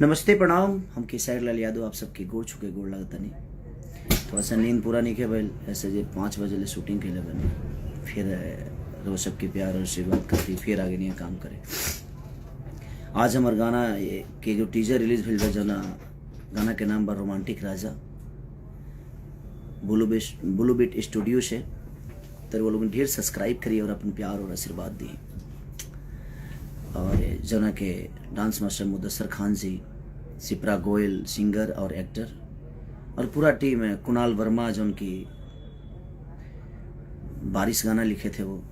नमस्ते प्रणाम। हम केसर लाल यादव आप सबके गोड़ छुके गोड़ लगता नहीं। थोड़ा सा नींद पूरा नहीं किया भाई, ऐसे जे 5 बजे ले शूटिंग के लिए बने, फिर रोज सबके प्यार और आशीर्वाद करती फिर आगे नहीं काम करे। आज हमारे गाना के जो टीजर रिलीज भेल जो ना, गाना के नाम बा रोमांटिक राजा। ब्लू बीट स्टूडियो से तो वो लोग ढेर सब्सक्राइब करिए और अपन प्यार और आशीर्वाद दिए। और जना के डांस मास्टर मुदस्सर खान जी, सिप्रा गोयल सिंगर और एक्टर, और पूरा टीम है। कुणाल वर्मा जो उनकी बारिश गाना लिखे थे, वो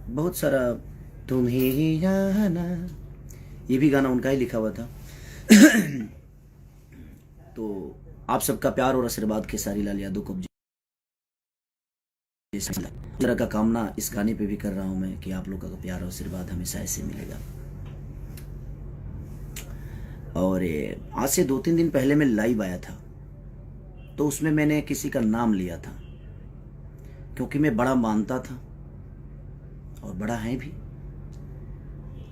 बहुत सारा तुम ही जाना, ये भी गाना उनका ही लिखा हुआ था। तो आप सबका प्यार और आशीर्वाद खेसारी लाल यादव को तरह का कामना इस गाने पे भी कर रहा हूं मैं कि आप लोगों का प्यार और आशीर्वाद हमेशा ऐसे मिलेगा। और आज से 2-3 दिन पहले मैं लाइव आया था, तो उसमें मैंने किसी का नाम लिया था क्योंकि मैं बड़ा मानता था और बड़ा है भी।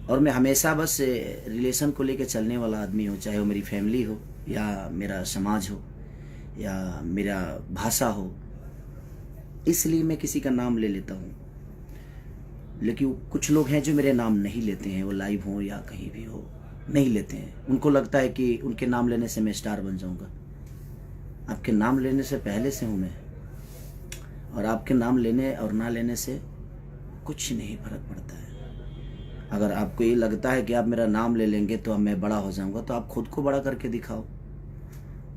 और मैं हमेशा बस रिलेशन को लेकर चलने वाला आदमी हूँ, चाहे वो मेरी फैमिली हो या मेरा समाज हो या मेरा भाषा हो, इसलिए मैं किसी का नाम ले लेता हूँ। लेकिन कुछ लोग हैं जो मेरे नाम नहीं लेते हैं, वो लाइव हो या कहीं भी हो नहीं लेते हैं। उनको लगता है कि उनके नाम लेने से मैं स्टार बन जाऊंगा। आपके नाम लेने से पहले से हूँ मैं, और आपके नाम लेने और ना लेने से कुछ नहीं फर्क पड़ता है। अगर आपको ये लगता है कि आप मेरा नाम ले लेंगे तो अब मैं बड़ा हो जाऊंगा, तो आप खुद को बड़ा करके दिखाओ,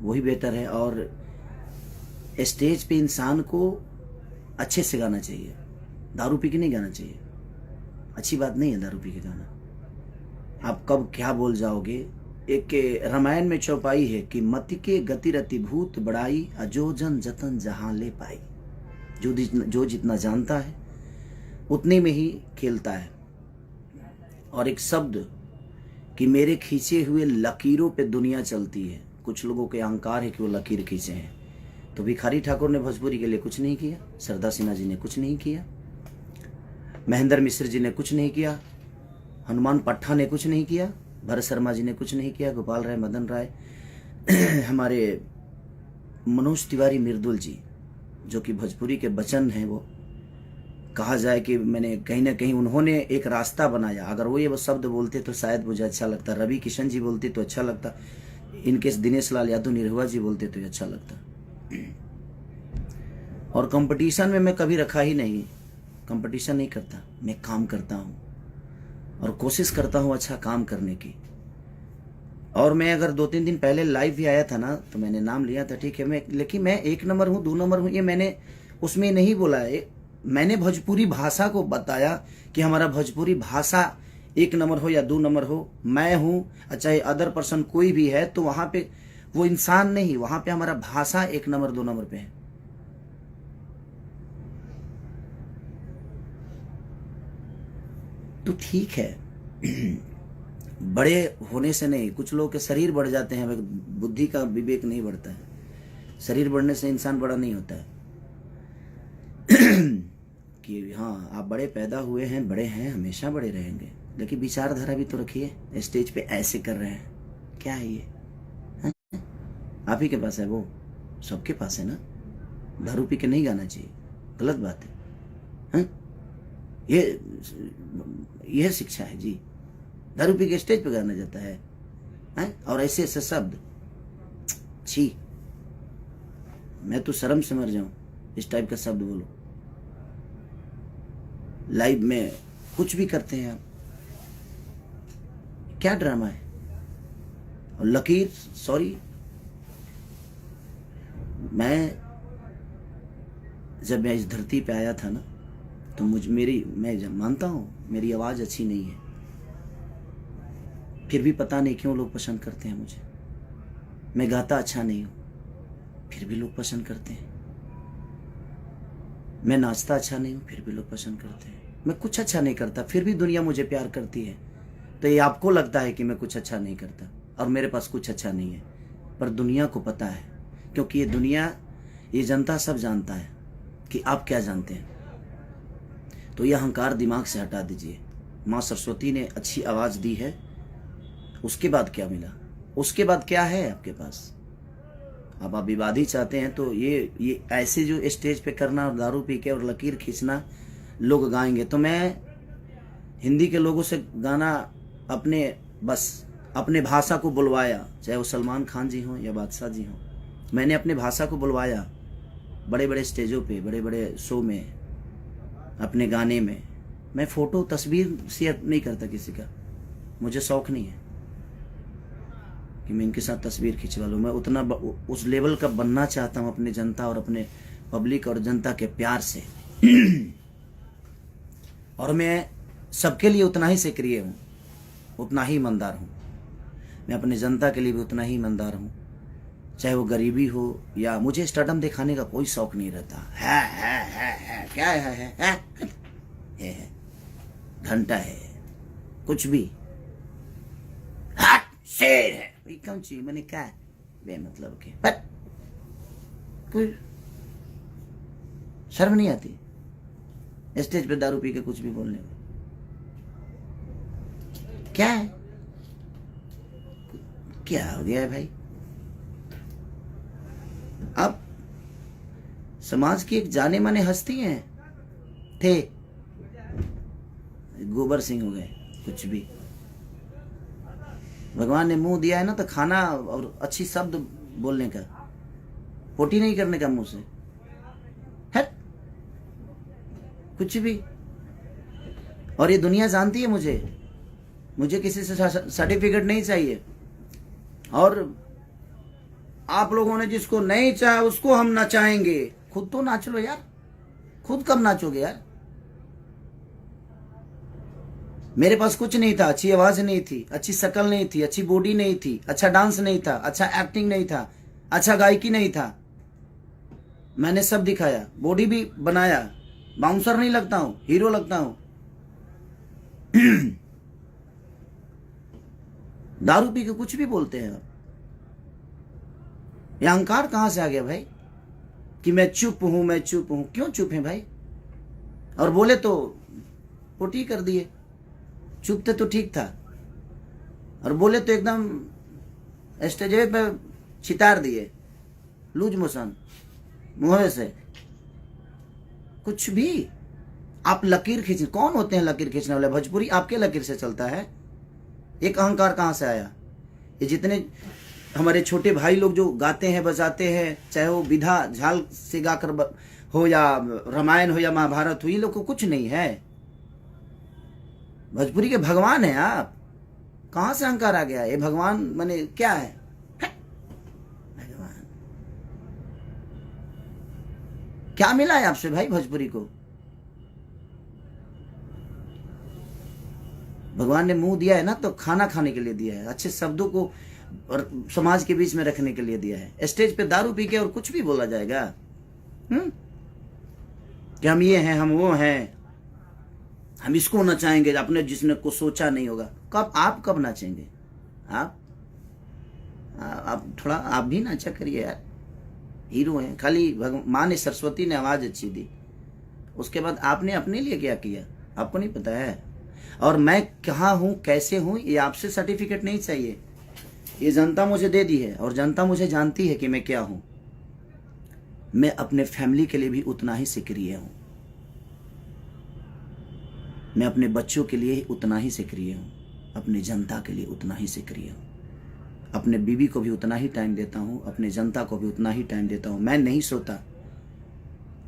वही बेहतर है। और स्टेज पे इंसान को अच्छे से गाना चाहिए, दारू पी के नहीं गाना चाहिए। अच्छी बात नहीं है दारू पी के गाना। आप कब क्या बोल जाओगे। एक रामायण में चौपाई है कि मति के गति रति भूत बड़ाई, अजो जन जतन जहां ले पाई। जो जितना जानता है उतने में ही खेलता है। और एक शब्द कि मेरे खींचे हुए लकीरों पे दुनिया चलती है। कुछ लोगों के अहंकार है कि वो लकीर खींचे हैं। तो भिखारी ठाकुर ने भोजपुरी के लिए कुछ नहीं किया, सरदा सिन्हा जी ने कुछ नहीं किया, महेंद्र मिश्र जी ने कुछ नहीं किया, हनुमान पट्टा ने कुछ नहीं किया, भरत शर्मा जी ने कुछ नहीं किया, गोपाल राय, मदन राय, हमारे मनोज तिवारी मृदुल जी जो कि भोजपुरी के बचन हैं, वो कहा जाए कि मैंने कहीं ना कहीं उन्होंने एक रास्ता बनाया। अगर वो ये शब्द बोलते तो शायद मुझे अच्छा लगता, रवि किशन जी बोलते तो अच्छा लगता, इनके दिनेश लाल यादव निरहुआ जी बोलते तो अच्छा लगता। और कंपटीशन में मैं कभी रखा ही नहीं, कंपटीशन नहीं करता, मैं काम करता हूँ और कोशिश करता हूँ अच्छा काम करने की। और मैं अगर 2-3 दिन पहले लाइव भी आया था ना, तो मैंने नाम लिया था, ठीक है, लेकिन मैं 1 नंबर हूँ 2 नंबर हूँ ये मैंने उसमें नहीं बोला है। मैंने भोजपुरी भाषा को बताया कि हमारा भोजपुरी भाषा 1 नंबर हो या 2 नंबर हो, मैं हूँ चाहे अदर पर्सन कोई भी है, तो वहां पे वो इंसान नहीं, वहां पे हमारा भाषा 1 नंबर 2 नंबर पे है। तो ठीक है, बड़े होने से नहीं, कुछ लोगों के शरीर बढ़ जाते हैं, बुद्धि का विवेक नहीं बढ़ता है। शरीर बढ़ने से इंसान बड़ा नहीं होता है। कि हाँ आप बड़े पैदा हुए हैं, बड़े हैं, हमेशा बड़े रहेंगे, लेकिन विचारधारा भी तो रखिए। स्टेज पे ऐसे कर रहे हैं, क्या है ये? है? आप ही के पास है, वो सबके पास है ना। दारू पी के नहीं गाना चाहिए, गलत बात है। यह शिक्षा है जी। दारू पी के स्टेज पे गाना जाता है, और ऐसे ऐसे शब्द, छी, मैं तो शर्म से मर जाऊं इस टाइप का शब्द बोलो। लाइव में कुछ भी करते हैं आप, क्या ड्रामा है? और लकीर, सॉरी, जब मैं इस धरती पे आया था ना, तो मैं मानता हूं मेरी आवाज अच्छी नहीं है, फिर भी पता नहीं क्यों लोग पसंद करते हैं मुझे। मैं गाता अच्छा नहीं हूं, फिर भी लोग पसंद करते हैं। मैं नाचता अच्छा नहीं हूं, फिर भी लोग पसंद करते हैं। मैं कुछ अच्छा नहीं करता, फिर भी दुनिया मुझे प्यार करती है। तो ये आपको लगता है कि मैं कुछ अच्छा नहीं करता और मेरे पास कुछ अच्छा नहीं है, पर दुनिया को पता है, क्योंकि ये दुनिया, ये जनता सब जानता है कि आप क्या जानते हैं। तो यह अहंकार दिमाग से हटा दीजिए। माँ सरस्वती ने अच्छी आवाज़ दी है, उसके बाद क्या मिला? उसके बाद क्या है आपके पास? अब आप विवाद ही चाहते हैं तो ये ऐसे जो स्टेज पे करना और दारू पी के और लकीर खींचना लोग गाएंगे, तो मैं हिंदी के लोगों से गाना अपने भाषा को बुलवाया, चाहे वो सलमान खान जी हों या बादशाह जी हों। मैंने अपने भाषा को बुलवाया बड़े बड़े स्टेजों पे, बड़े बड़े शो में, अपने गाने में। मैं फ़ोटो तस्वीर शेयर नहीं करता किसी का, मुझे शौक़ नहीं है कि मैं इनके साथ तस्वीर खिंचवा लूँ। मैं उतना उस लेवल का बनना चाहता हूँ अपने जनता और अपने पब्लिक और जनता के प्यार से। और मैं सबके लिए उतना ही सक्रिय हूँ, उतना ही ईमानदार हूँ। मैं अपने जनता के लिए भी उतना ही ईमानदार हूँ, चाहे वो गरीबी हो या मुझे स्टारडम दिखाने का कोई शौक नहीं रहता। है क्या है घंटा है कुछ भी, शेर है कौन चीज, मैंने क्या बेमतलब के, पर कोई शर्म नहीं आती स्टेज पे दारू पी के कुछ भी बोलने में? क्या है, क्या हो गया है भाई? आप समाज की एक जाने माने हस्ती हैं, थे, गोबर सिंह हो गए, कुछ भी। भगवान ने मुंह दिया है ना तो खाना और अच्छी शब्द बोलने का, पोटी नहीं करने का मुंह से, है कुछ भी। और ये दुनिया जानती है मुझे किसी से सर्टिफिकेट नहीं चाहिए। और आप लोगों ने जिसको नहीं चाहा उसको हम नचाएंगे। खुद तो नाच लो यार, खुद कब नाचोगे यार? मेरे पास कुछ नहीं था, अच्छी आवाज नहीं थी, अच्छी शक्ल नहीं थी, अच्छी बॉडी नहीं थी, अच्छा डांस नहीं था, अच्छा एक्टिंग नहीं था, अच्छा गायकी नहीं था। मैंने सब दिखाया, बॉडी भी बनाया, बाउंसर नहीं लगता हूं, हीरो लगता हूं। दारू पी के कुछ भी बोलते हैं आप। ये अहंकार कहां से आ गया भाई कि मैं चुप हूं, मैं चुप हूं? क्यों चुप है भाई? और बोले तो पोटी कर दिए, चुप थे तो ठीक था, और बोले तो एकदम स्टेज पे छितार दिए, लूज मोशन मुंह से। कुछ भी आप लकीर खींच, कौन होते हैं लकीर खींचने वाले? भोजपुरी आपके लकीर से चलता है। एक अहंकार कहां से आया? ये जितने हमारे छोटे भाई लोग जो गाते हैं बजाते हैं, चाहे वो विधा झाल से गाकर हो या रामायण हो या महाभारत हो, ये लोग को कुछ नहीं है। भोजपुरी के भगवान है आप। कहां से अहंकार आ गया? ये भगवान माने क्या है? भगवान क्या मिला है आपसे भाई भोजपुरी को? भगवान ने मुंह दिया है ना तो खाना खाने के लिए दिया है, अच्छे शब्दों को और समाज के बीच में रखने के लिए दिया है। स्टेज पे दारू पी के और कुछ भी बोला जाएगा कि हम ये हैं, हम वो हैं, हम इसको नचाएंगे, अपने जिसने को सोचा नहीं होगा। कब आप कब नाचेंगे? आप थोड़ा आप भी नाचा करिए यार, हीरो हैं। खाली माँ ने, सरस्वती ने आवाज अच्छी दी, उसके बाद आपने अपने लिए क्या किया आपको नहीं पता है। और मैं कहाँ हूं, कैसे हूं, ये आपसे सर्टिफिकेट नहीं चाहिए। ये जनता मुझे दे दी है और जनता मुझे जानती है कि मैं क्या हूं। मैं अपने फैमिली के लिए भी उतना ही सक्रिय हूं, मैं अपने बच्चों के लिए उतना ही सक्रिय हूं, अपनी जनता के लिए उतना ही सक्रिय हूं, अपने बीवी को भी उतना ही टाइम देता हूं, अपने जनता को भी उतना ही टाइम देता हूं। मैं नहीं सोता,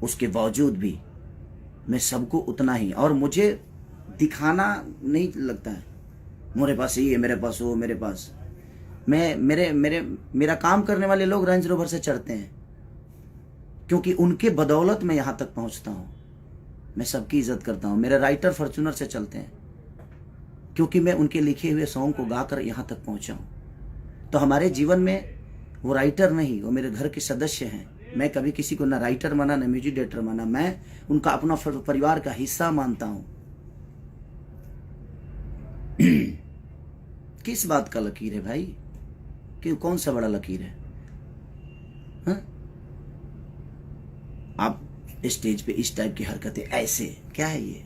उसके बावजूद भी मैं सबको उतना ही। और मुझे दिखाना नहीं लगता है मेरे पास ये, मेरे पास वो, मेरे पास मेरा काम करने वाले लोग रेंज रोवर से चढ़ते हैं क्योंकि उनके बदौलत मैं यहां तक पहुंचता हूं। मैं सबकी इज्जत करता हूं। मेरे राइटर फॉर्च्यूनर से चलते हैं क्योंकि मैं उनके लिखे हुए सॉन्ग को गाकर यहां तक पहुंचा हूं। तो हमारे जीवन में वो राइटर नहीं, वो मेरे घर के सदस्य हैं। मैं कभी किसी को ना राइटर माना ना म्यूजिक डायरेक्टर माना, मैं उनका अपना परिवार का हिस्सा मानता हूं। किस बात का लकीर है भाई? कि कौन सा बड़ा लकीर है? हा? आप स्टेज पे इस टाइप की हरकतें ऐसे, क्या है ये?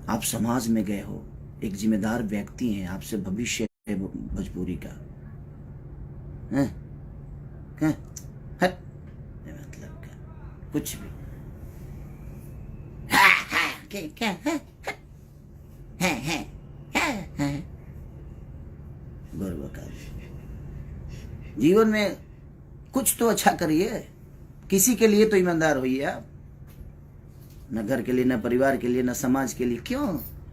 आप समाज में गए हो, एक जिम्मेदार व्यक्ति हैं, आपसे भविष्य भोजपुरी का हैं हैं हट मतलब का कुछ भी क्या है गौरव का जीवन में कुछ तो अच्छा करिए, किसी के लिए तो ईमानदार होइए आप, न घर के लिए, न परिवार के लिए, न समाज के लिए। क्यों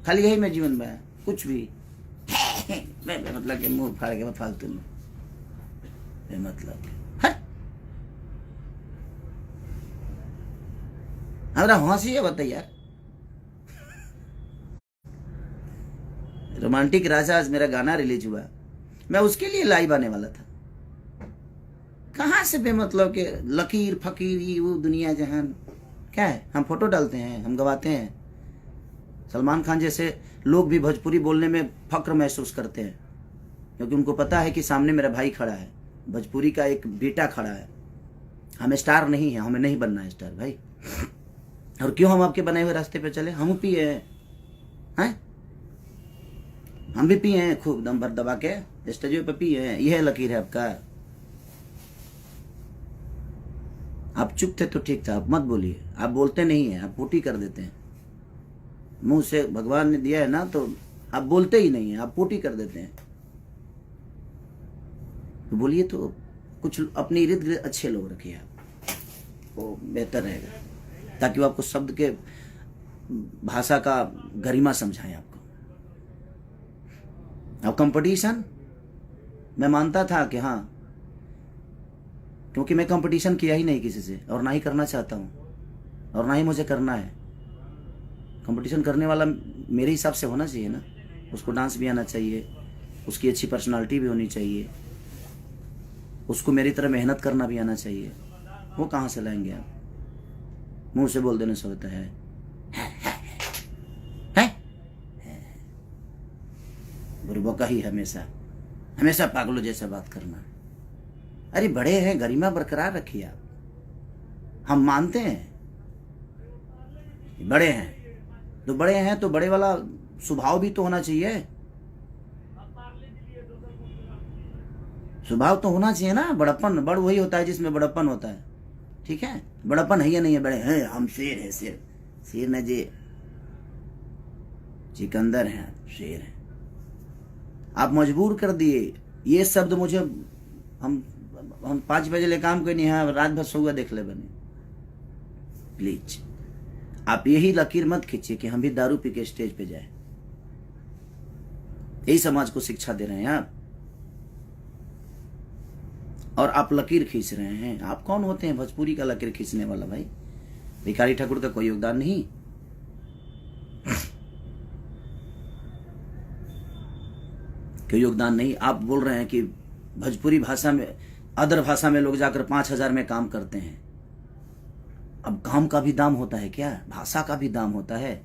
खाली यही में जीवन में कुछ भी मतलब के मुंह फाड़ के फालतू में मतलब हमारा हंसी है बताइए यार। रोमांटिक राजा आज मेरा गाना रिलीज हुआ, मैं उसके लिए लाइव आने वाला था। कहाँ से बेमतलब के लकीर फकीर वो दुनिया जहान क्या है। हम फोटो डालते हैं, हम गवाते हैं। सलमान खान जैसे लोग भी भोजपुरी बोलने में फक्र महसूस करते हैं, क्योंकि उनको पता है कि सामने मेरा भाई खड़ा है, भोजपुरी का एक बेटा खड़ा है। हम स्टार नहीं है, हमें नहीं बनना है स्टार भाई। और क्यों हम आपके बनाए हुए रास्ते पे चले। हम पिए हैं, हम भी पिए हैं खूब दम भर दबा के स्टेज पे पिए हैं। यह लकीर है आपका। आप चुप थे तो ठीक था, आप मत बोलिए। आप बोलते नहीं है, आप पोटी कर देते हैं। मुंह से भगवान ने दिया है ना, तो आप बोलते ही नहीं है, आप पोटी कर देते हैं। तो बोलिए तो कुछ अपने इर्द गिर्द अच्छे लोग रखिए आप, वो बेहतर रहेगा, ताकि वो आपको शब्द के भाषा का गरिमा समझाएं आपको। अब कंपटीशन मैं मानता था कि हाँ, क्योंकि मैं कंपटीशन किया ही नहीं किसी से, और ना ही करना चाहता हूँ, और ना ही मुझे करना है। कंपटीशन करने वाला मेरे हिसाब से होना चाहिए ना, उसको डांस भी आना चाहिए, उसकी अच्छी पर्सनालिटी भी होनी चाहिए, उसको मेरी तरह मेहनत करना भी आना चाहिए। वो कहाँ से लाएंगे आप। मुंह से बोल देने से होता है। बुरबा का ही हमेशा पागलों जैसा बात करना। अरे बड़े हैं, गरिमा बरकरार रखिए आप। हम मानते हैं बड़े हैं, तो बड़े वाला स्वभाव भी तो होना चाहिए। स्वभाव तो होना चाहिए ना। बड़प्पन, बड़ वही होता है जिसमें बड़प्पन होता है। ठीक है, बड़प्पन है या नहीं है। बड़े हैं, हम शेर है, शेर न जे सिकंदर हैं, शेर हैं। आप मजबूर कर दिए ये शब्द मुझे। हम 5 बजे ले काम करनी है, रात भर सोगा देख ले बने। प्लीज आप यही लकीर मत खींचिए कि हम भी दारू पी के स्टेज पे जाए। यही समाज को शिक्षा दे रहे हैं आप, और आप लकीर खींच रहे हैं। आप कौन होते हैं भोजपुरी का लकीर खींचने वाला भाई। भिखारी ठाकुर का कोई योगदान नहीं। कोई योगदान नहीं। आप बोल रहे हैं कि भोजपुरी भाषा में, अदर भाषा में लोग जाकर 5,000 में काम करते हैं। अब काम का भी दाम होता है क्या? भाषा का भी दाम होता है।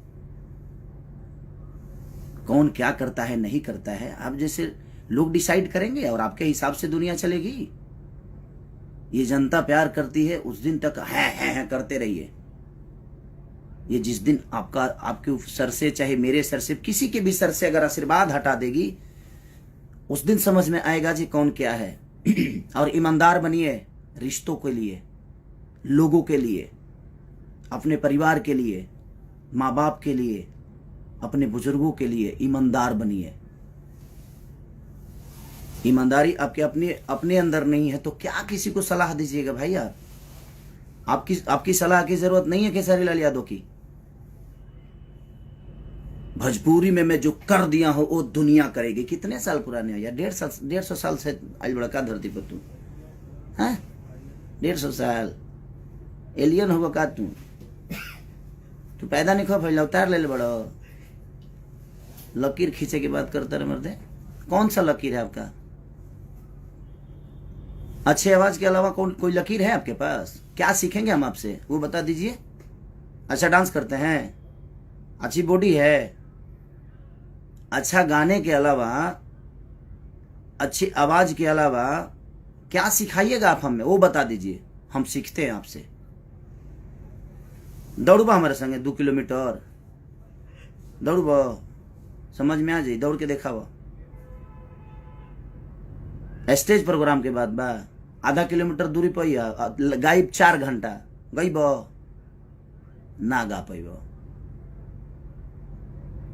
कौन क्या करता है नहीं करता है, आप जैसे लोग डिसाइड करेंगे और आपके हिसाब से दुनिया चलेगी। ये जनता प्यार करती है, उस दिन तक है करते रहिए। ये जिस दिन आपके सर से, चाहे मेरे सर से, किसी के भी सर से अगर आशीर्वाद हटा देगी, उस दिन समझ में आएगा जी कौन क्या है। और ईमानदार बनिए रिश्तों के लिए, लोगों के लिए, अपने परिवार के लिए, माँ बाप के लिए, अपने बुजुर्गों के लिए ईमानदार बनिए। ईमानदारी आपके अपने अंदर नहीं है तो क्या किसी को सलाह दीजिएगा भाई यार। आपकी सलाह की जरूरत नहीं है खेसारी लाल यादव की। भोजपुरी में मैं जो कर दिया हूं वो दुनिया करेगी। कितने साल पुराने हो यार? 150 साल से आज बड़का धरती पर तू है। 150 साल एलियन होगा का तू पैदा नहीं खो फैला उतार ले बड़ो। लकीर खींचे की बात करता रहे मर्दे। कौन सा लकीर है आपका? अच्छे आवाज के अलावा कोई लकीर है आपके पास? क्या सीखेंगे हम आपसे वो बता दीजिए। अच्छा डांस करते हैं, अच्छी बॉडी है, अच्छा गाने के अलावा, अच्छी आवाज के अलावा क्या सिखाइएगा आप हमें वो बता दीजिए, हम सीखते हैं आपसे। दौड़बा हमारे संगे 2 किलोमीटर दौड़बा, समझ में आ जाए, दौड़ के देखा हुआ। स्टेज प्रोग्राम के बाद बा आधा किलोमीटर दूरी पर गायब 4 घंटा गईब ना गा पैब।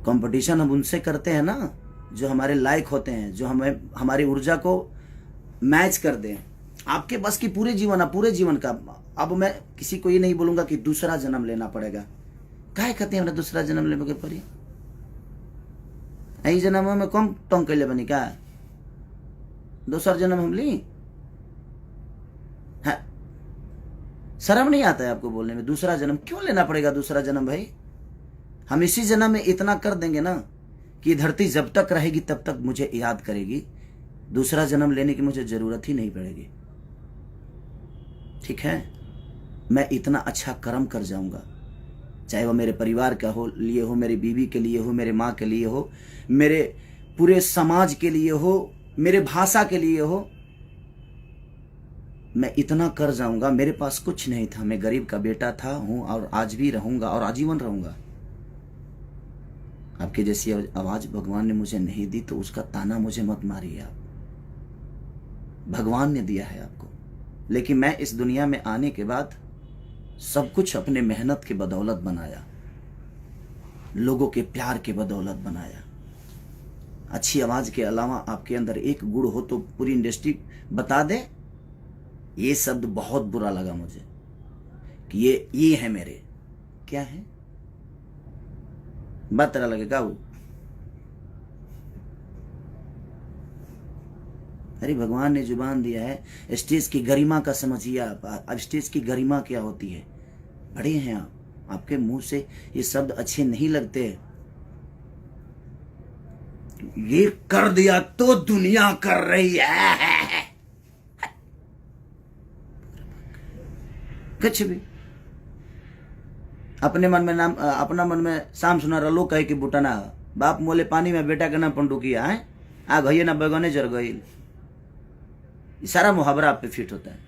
कंपटीशन हम उनसे करते हैं ना जो हमारे लायक होते हैं, जो हमें हमारी ऊर्जा को मैच कर दें। आपके बस की पूरे जीवन का। अब मैं किसी को ये नहीं बोलूंगा कि दूसरा जन्म लेना पड़ेगा। काहे कहते हैं हमरा दूसरा जन्म लेने के पड़ी? यही जन्म में कम तंग कैले बनी का दूसरा जन्म हम ली? है शर्म नहीं आता है आपको बोलने में? दूसरा जन्म क्यों लेना पड़ेगा? दूसरा जन्म भाई हम इसी जन्म में इतना कर देंगे ना कि धरती जब तक रहेगी तब तक मुझे याद करेगी। दूसरा जन्म लेने की मुझे जरूरत ही नहीं पड़ेगी। ठीक है, मैं इतना अच्छा कर्म कर जाऊंगा, चाहे वो मेरे परिवार का हो लिए हो, मेरी बीवी के लिए हो, मेरे माँ के लिए हो, मेरे पूरे समाज के लिए हो, मेरे भाषा के लिए हो। मैं इतना कर जाऊंगा। मेरे पास कुछ नहीं था, मैं गरीब का बेटा था, हूं और आज भी रहूंगा और आजीवन रहूंगा। आपके जैसी आवाज भगवान ने मुझे नहीं दी तो उसका ताना मुझे मत मारिए आप। भगवान ने दिया है आपको। लेकिन मैं इस दुनिया में आने के बाद सब कुछ अपने मेहनत के बदौलत बनाया, लोगों के प्यार के बदौलत बनाया। अच्छी आवाज के अलावा आपके अंदर एक गुण हो तो पूरी इंडस्ट्री बता दे। ये शब्द बहुत बुरा लगा मुझे कि ये है मेरे। क्या है? बात तरह लगेगा वो। अरे भगवान ने जुबान दिया है। स्टेज की गरिमा का समझिए आप। अब स्टेज की गरिमा क्या होती है? बड़े हैं आप, आपके मुंह से ये शब्द अच्छे नहीं लगते। ये कर दिया तो दुनिया कर रही है। कुछ भी अपने मन में नाम, अपना मन में शाम सुना रलो कहे कि बुटना बाप मोले पानी में बेटा के नाम पंडुकिया है आ गई ना बैगने जर गई। सारा मुहावरा आप पे फिट होता है।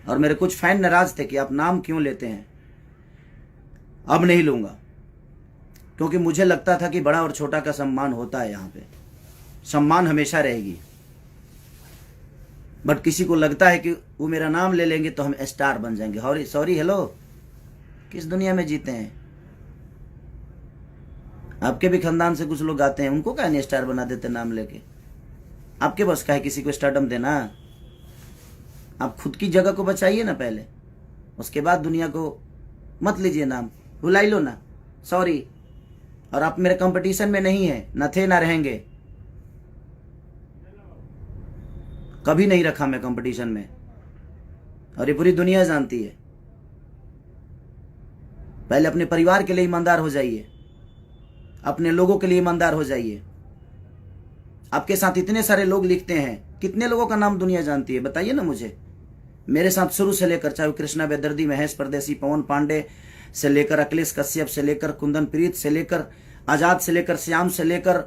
और मेरे कुछ फैन नाराज थे कि आप नाम क्यों लेते हैं। अब नहीं लूंगा, क्योंकि मुझे लगता था कि बड़ा और छोटा का सम्मान होता है। यहाँ पे सम्मान हमेशा रहेगी। बट किसी को लगता है कि वो मेरा नाम ले लेंगे तो हम स्टार बन जाएंगे। सॉरी हेलो, किस दुनिया में जीते हैं? आपके भी खानदान से कुछ लोग आते हैं, उनको क्या नहीं स्टार बना देते नाम लेके? आपके बस का है किसी को स्टारडम देना? आप खुद की जगह को बचाइए ना पहले, उसके बाद दुनिया को मत लीजिए नाम, भुलाई लो ना। सॉरी। और आप मेरे कंपटीशन में नहीं है, न थे ना रहेंगे। कभी नहीं रखा मैं कंपटीशन में, और ये पूरी दुनिया जानती है। पहले अपने परिवार के लिए ईमानदार हो जाइए, अपने लोगों के लिए ईमानदार हो जाइए। आपके साथ इतने सारे लोग लिखते हैं, कितने लोगों का नाम दुनिया जानती है बताइए ना मुझे। मेरे साथ शुरू से लेकर, चाहे कृष्णा बेदर्दी, महेश परदेसी, पवन पांडे से लेकर अखिलेश कश्यप से लेकर कुंदन प्रीत से लेकर आजाद से लेकर श्याम से लेकर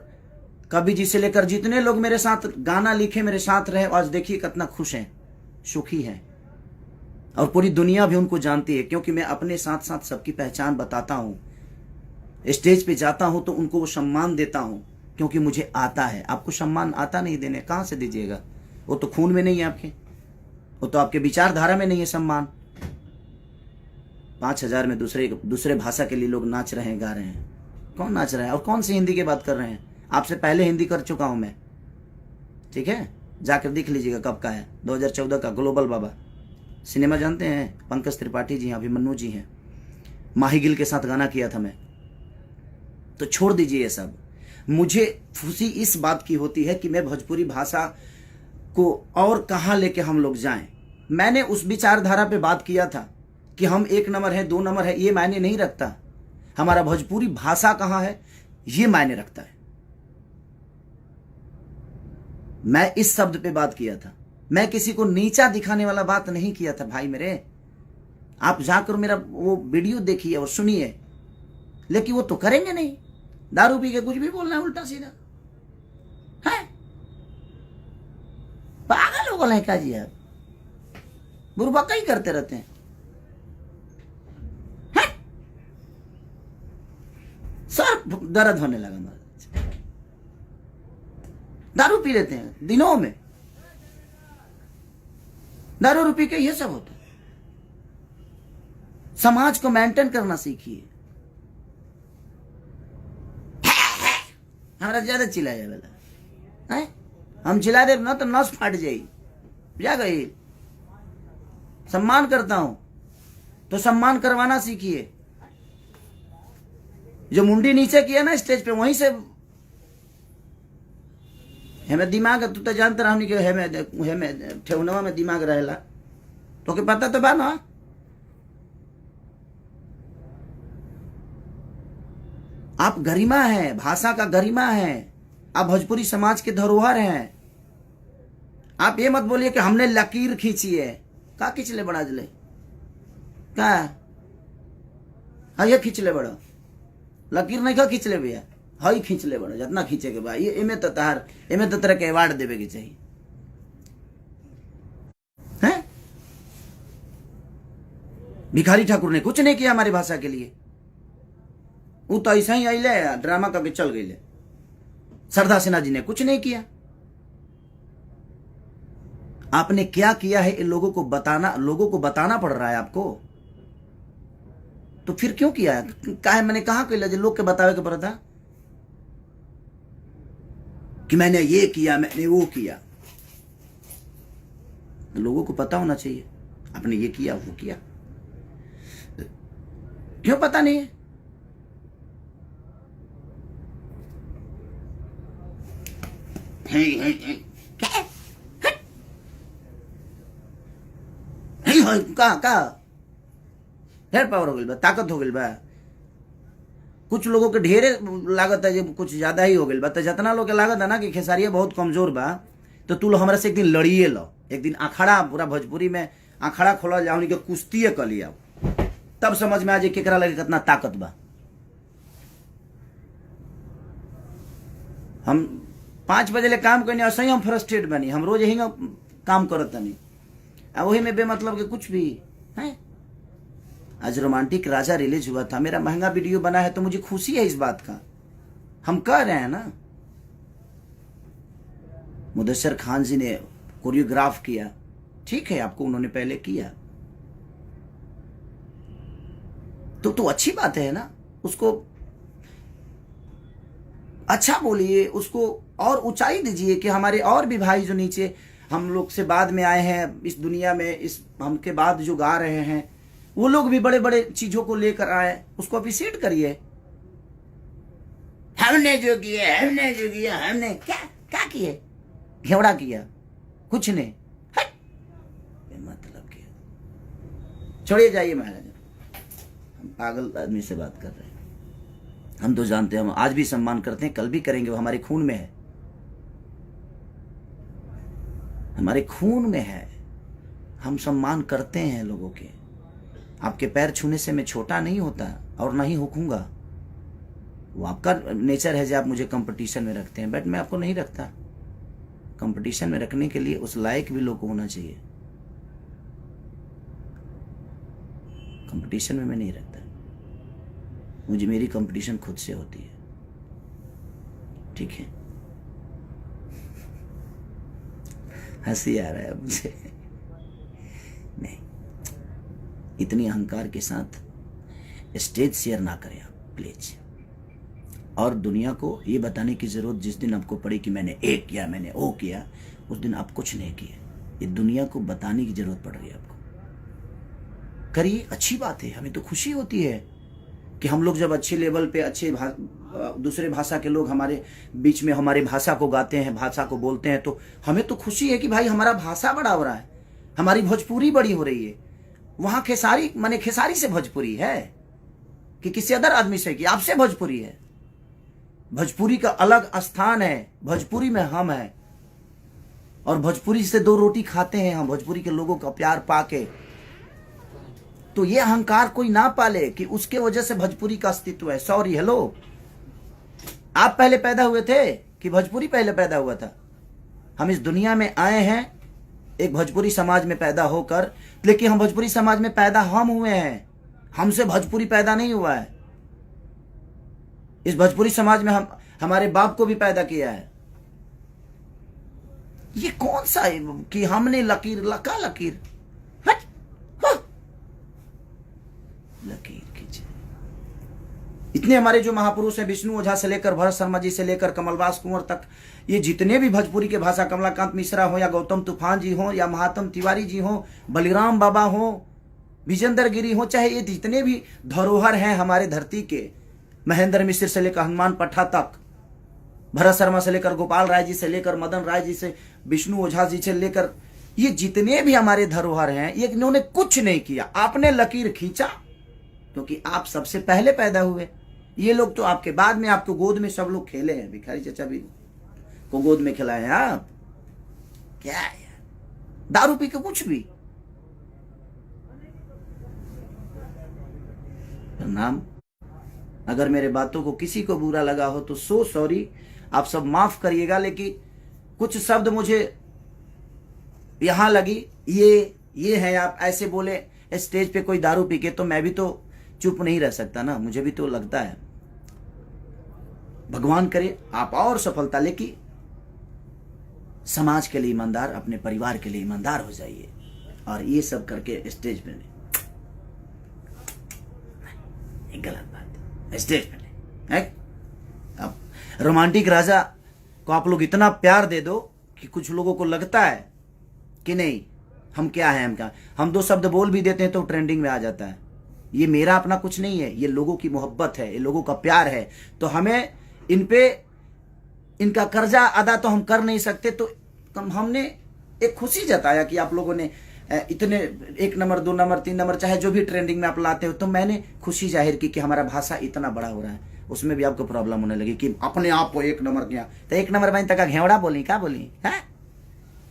कवि जी से लेकर जितने लोग मेरे साथ गाना लिखे, मेरे साथ रहे, आज देखिए कितना खुश हैं, सुखी हैं। और पूरी दुनिया भी उनको जानती है, क्योंकि मैं अपने साथ साथ सबकी पहचान बताता हूं। स्टेज पे जाता हूं तो उनको वो सम्मान देता हूं, क्योंकि मुझे आता है। आपको सम्मान आता नहीं देने, कहां से दीजिएगा? वो तो खून में नहीं है आपके, वो तो आपके विचारधारा में नहीं है सम्मान। 5000 में दूसरे भाषा के लिए लोग नाच रहे हैं, गा रहे हैं। कौन नाच रहा है? और कौन सी हिंदी की बात कर रहे हैं? आपसे पहले हिंदी कर चुका हूं मैं, ठीक है? जाकर देख लीजिएगा कब का है, 2014 का। ग्लोबल बाबा सिनेमा जानते हैं? पंकज त्रिपाठी जी हैं, अभिमन्यु जी हैं, माही गिल के साथ गाना किया था मैं। तो छोड़ दीजिए ये सब। मुझे खुशी इस बात की होती है कि मैं भोजपुरी भाषा को और कहाँ लेके हम लोग जाएं। मैंने उस विचारधारा पे बात किया था कि हम 1 नंबर है, 2 नंबर है, ये मायने नहीं रखता। हमारा भोजपुरी भाषा कहाँ है ये मायने रखता है। मैं इस शब्द पे बात किया था। मैं किसी को नीचा दिखाने वाला बात नहीं किया था भाई मेरे। आप जाकर मेरा वो वीडियो देखिए और सुनिए, लेकिन वो तो करेंगे नहीं। दारू पी के कुछ भी बोलना है उल्टा सीधा है। पागल हो गए क्या जी आप? बुरबका ही करते रहते हैं। सर दर्द होने लगा महाराज। दारू पी लेते हैं दिनों में, दारू पी के ये सब होता है। समाज को मेंटेन करना सीखिए। हमारा ज्यादा चिल्लाया वाला है, हम चिल्ला दे ना तो नस फाट जाई, जा गई। सम्मान करता हूं तो सम्मान करवाना सीखिए। जो मुंडी नीचे किया ना स्टेज पे, वहीं से हमें दिमाग, तू तो जानता रहा कि हमें ठेवनवा में दिमाग रहेला, तो के पता तो बा ना। आप गरिमा है, भाषा का गरिमा है, आप भोजपुरी समाज के धरोहर हैं। आप ये मत बोलिए कि हमने लकीर खींची है। का खींच ले बड़ा जले का, हाँ ये खींच ले बड़ा, लकीर नहीं का खींच ले भैया, हई खींच ले बड़ा जितना खींचे के भाई। एमे तो तरह के अवार्ड देवे के चाहिए हैं? भिखारी ठाकुर ने कुछ नहीं किया हमारी भाषा के लिए, वो तो ऐसा ही आइले ड्रामा करके चल गई। सरदार सिन्हा जी ने कुछ नहीं किया। आपने क्या किया है लोगों को बताना पड़ रहा है आपको, तो फिर क्यों किया है? काहे मैंने कहा कि लोग के बतावे के पड़ता कि मैंने ये किया, मैंने वो किया। तो लोगों को पता होना चाहिए आपने ये किया वो किया। क्यों पता नहीं है? का ढेर पावर हो गई बा, ताकत हो गई बा। कुछ लोगों के ढेरे लागत है, जब कुछ ज्यादा ही हो गई बा। तो जितना लोग के लागत है ना कि खेसारिया बहुत कमजोर बा, तो तू लोग हमारे से एक दिन लड़िए लो, एक दिन अखाड़ा, पूरा भोजपुरी में अखाड़ा खोला जाओ, उनके कुश्ती कर लिया, तब समझ में आ जाए केकरा लगे कितना ताकत बा। हम 5 बजे ले काम करने ऐसे ही हम फ्रस्ट्रेट बनी, हम रोज यही काम करत नहीं, वही में बेमतलब के कुछ भी है। आज रोमांटिक राजा रिलीज हुआ था, मेरा महंगा वीडियो बना है, तो मुझे खुशी है इस बात का। हम कह रहे हैं ना, मुदस्सर खान जी ने कोरियोग्राफ किया, ठीक है, आपको उन्होंने पहले किया तो अच्छी बात है ना। उसको अच्छा बोलिए, उसको और ऊंचाई दीजिए कि हमारे और भी भाई जो नीचे हम लोग से बाद में आए हैं इस दुनिया में, इस हमके बाद जो गा रहे हैं, वो लोग भी बड़े बड़े चीजों को लेकर आए, उसको अप्रिशिएट करिए। हमने जो किया हमने क्या किए, घेवड़ा किया, कुछ नहीं, मतलब किया। छोड़िए, जाइए महाराज, हम पागल आदमी से बात कर रहे हैं। हम तो जानते हैं, हम आज भी सम्मान करते हैं, कल भी करेंगे, वो हमारे खून में है, हमारे खून में है। हम सम्मान करते हैं लोगों के। आपके पैर छूने से मैं छोटा नहीं होता और नहीं होऊंगा, वो आपका नेचर है जो आप मुझे कंपटीशन में रखते हैं, बट मैं आपको नहीं रखता। कंपटीशन में रखने के लिए उस लायक भी लोग होना चाहिए। कंपटीशन में मैं नहीं रखता, मुझे मेरी कंपटीशन खुद से होती है, ठीक है। हंसी आ रहा है मुझे। नहीं, इतनी अहंकार के साथ स्टेज शेयर ना करें आप प्लीज। और दुनिया को ये बताने की जरूरत जिस दिन आपको पड़ी कि मैंने ये किया, मैंने वो किया, उस दिन आप कुछ नहीं किए। ये दुनिया को बताने की जरूरत पड़ रही है आपको। करिए, अच्छी बात है, हमें तो खुशी होती है कि हम लोग जब अच्छे लेवल पे, अच्छे दूसरे भाषा के लोग हमारे बीच में हमारी भाषा को गाते हैं, भाषा को बोलते हैं, तो हमें तो खुशी है कि भाई हमारा भाषा बड़ा हो रहा है, हमारी भोजपुरी बड़ी हो रही है। वहां खेसारी माने खेसारी से भोजपुरी है कि किसी अदर आदमी से, कि आपसे भोजपुरी है। भोजपुरी का अलग स्थान है, भोजपुरी में हम हैं, और भोजपुरी से 2 रोटी खाते हैं हम, भोजपुरी के लोगों का प्यार पाके। तो ये अहंकार कोई ना पाले कि उसके वजह से भोजपुरी का अस्तित्व है। सॉरी, हेलो, आप पहले पैदा हुए थे कि भोजपुरी पहले पैदा हुआ था? हम इस दुनिया में आए हैं एक भोजपुरी समाज में पैदा होकर, लेकिन हम भोजपुरी समाज में पैदा हम हुए हैं, हमसे भोजपुरी पैदा नहीं हुआ है। इस भोजपुरी समाज में हम हमारे बाप को भी पैदा किया है, ये कौन सा है कि हमने लकीर लका लकीर, हट, हाँ। लकीर खींचे। इतने हमारे जो महापुरुष हैं, विष्णु ओझा से लेकर भरत शर्मा जी से लेकर कमलवास कुंवर तक, ये जितने भी भोजपुरी के भाषा, कमलाकांत मिश्रा हो या गौतम तूफान जी हो या महात्म तिवारी जी हो, बलिराम बाबा हो, विजेंद्र गिरी हो, चाहे ये जितने भी धरोहर हैं हमारे धरती के, महेंद्र मिश्र से लेकर हनुमान पट्टा तक, भरत शर्मा से लेकर गोपाल राय जी से लेकर मदन राय जी से, विष्णु ओझा जी से लेकर, ये जितने भी हमारे धरोहर हैं, ये इन्होंने कुछ नहीं किया। आपने लकीर खींचा क्योंकि आप सबसे पहले पैदा हुए। ये लोग तो आपके बाद में, आपको गोद में सब लोग खेले हैं। भिखारी चचा भी को गोद में खिलाए हैं आप। क्या है दारू पी के कुछ भी। नाम, अगर मेरे बातों को किसी को बुरा लगा हो तो सो सॉरी, आप सब माफ करिएगा। लेकिन कुछ शब्द मुझे यहां लगी, ये है, आप ऐसे बोले स्टेज पे कोई दारू पी के, तो मैं भी तो चुप नहीं रह सकता ना, मुझे भी तो लगता है। भगवान करे आप और सफलता, लेकिन समाज के लिए ईमानदार, अपने परिवार के लिए ईमानदार हो जाइए। और ये सब करके स्टेज पे नहीं, एक गलत बात है, स्टेज पे नहीं है। अब रोमांटिक राजा को आप लोग इतना प्यार दे दो कि कुछ लोगों को लगता है कि नहीं हम क्या हैं, हम क्या, हम दो शब्द बोल भी देते हैं तो ट्रेंडिंग में आ जाता है। ये मेरा अपना कुछ नहीं है, ये लोगों की मोहब्बत है, ये लोगों का प्यार है। तो हमें इन पे इनका कर्जा अदा तो हम कर नहीं सकते, तो हमने एक खुशी जताया कि आप लोगों ने इतने 1 नंबर 2 नंबर 3 नंबर चाहे जो भी ट्रेंडिंग में आप लाते हो, तो मैंने खुशी जाहिर की कि हमारा भाषा इतना बड़ा हो रहा है। उसमें भी आपको प्रॉब्लम होने लगी कि अपने आप को 1 नंबर किया, तो 1 नंबर में तक घेवड़ा बोली, क्या बोली है,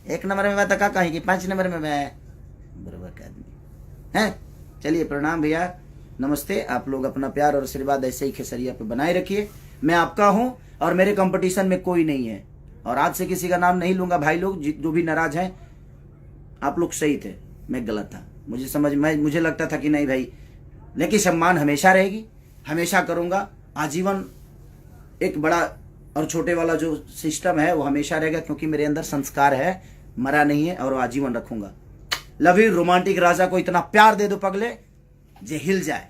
1 नंबर में मैं तक कहीं कि 5 नंबर में मैं बराबर का आदमी है। चलिए प्रणाम भैया, नमस्ते। आप लोग अपना प्यार और आशीर्वाद ऐसे ही खेसरिया पे बनाए रखिए। मैं आपका हूं और मेरे कंपटीशन में कोई नहीं है, और आज से किसी का नाम नहीं लूंगा। भाई लोग जो भी नाराज हैं, आप लोग सही थे, मैं गलत था, मुझे लगता था कि नहीं भाई, लेकिन सम्मान हमेशा रहेगी, हमेशा करूंगा आजीवन। एक बड़ा और छोटे वाला जो सिस्टम है वो हमेशा रहेगा, क्योंकि मेरे अंदर संस्कार है, मरा नहीं है, और वो आजीवन रखूंगा। Love you. रोमांटिक राजा को इतना प्यार दे दो पगले जे हिल जाए।